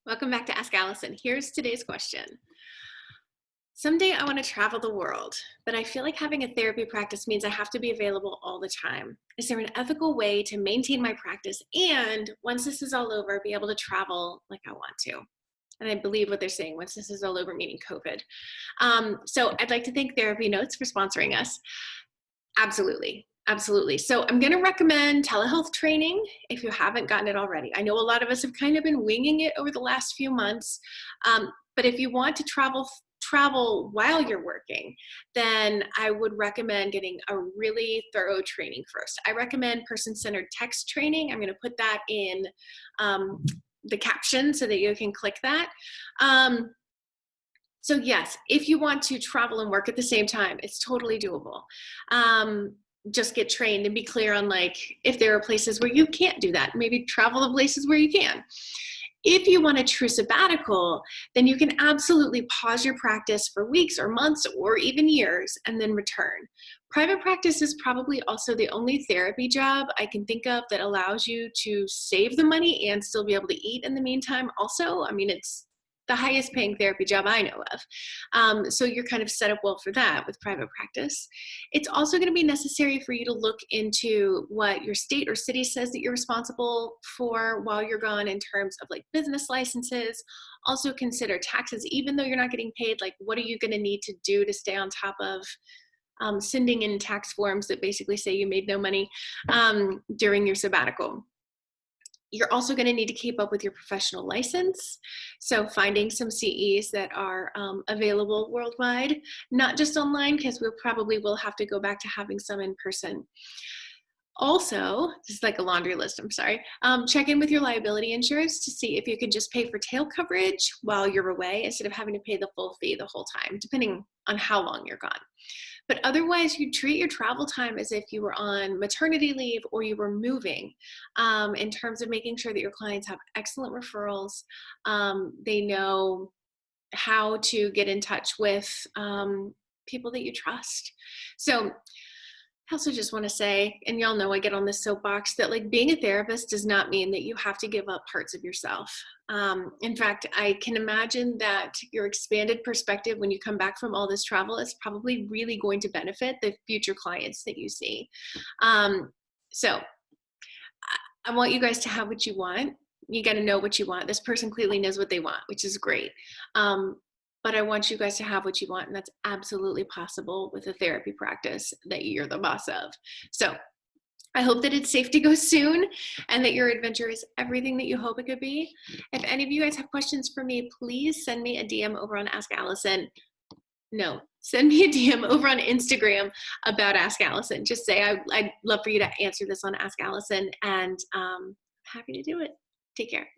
Welcome back to Ask Allison. Here's today's question. Someday I want to travel the world, but I feel like having a therapy practice means I have to be available all the time. Is there an ethical way to maintain my practice and once this is all over, be able to travel like I want to? And I believe what they're saying, once this is all over, meaning COVID. So I'd like to thank Therapy Notes for sponsoring us. Absolutely. Absolutely. So I'm going to recommend telehealth training if you haven't gotten it already. I know a lot of us have kind of been winging it over the last few months. But if you want to travel while you're working, then I would recommend getting a really thorough training first. I recommend person-centered text training. I'm going to put that in the caption so that you can click that. So yes, if you want to travel and work at the same time, it's totally doable. Just get trained and be clear on like, if there are places where you can't do that, maybe travel to places where you can. If you want a true sabbatical, then you can absolutely pause your practice for weeks or months or even years and then return. Private practice is probably also the only therapy job I can think of that allows you to save the money and still be able to eat in the meantime. Also, I mean, it's the highest paying therapy job I know of. So you're kind of set up well for that with private practice. It's also going to be necessary for you to look into what your state or city says that you're responsible for while you're gone in terms of like business licenses. Also consider taxes, even though you're not getting paid, like what are you going to need to do to stay on top of sending in tax forms that basically say you made no money during your sabbatical. You're also going to need to keep up with your professional license. So finding some CEs that are available worldwide, not just online, because we probably will have to go back to having some in person. Also, this is like a laundry list, I'm sorry. Check in with your liability insurance to see if you can just pay for tail coverage while you're away instead of having to pay the full fee the whole time, depending on how long you're gone. But otherwise, you treat your travel time as if you were on maternity leave or you were moving in terms of making sure that your clients have excellent referrals. They know how to get in touch with people that you trust. So I also just want to say, and y'all know I get on this soapbox, that like being a therapist does not mean that you have to give up parts of yourself. In fact, I can imagine that your expanded perspective when you come back from all this travel is probably really going to benefit the future clients that you see. So I want you guys to have what you want. You got to know what you want. This person clearly knows what they want, which is great. But I want you guys to have what you want, and that's absolutely possible with a therapy practice that you're the boss of. So I hope that it's safe to go soon and that your adventure is everything that you hope it could be. If any of you guys have questions for me, please send me a DM over on Ask Allison. No, send me a DM over on Instagram about Ask Allison. Just say, I'd love for you to answer this on Ask Allison, and I'm happy to do it. Take care.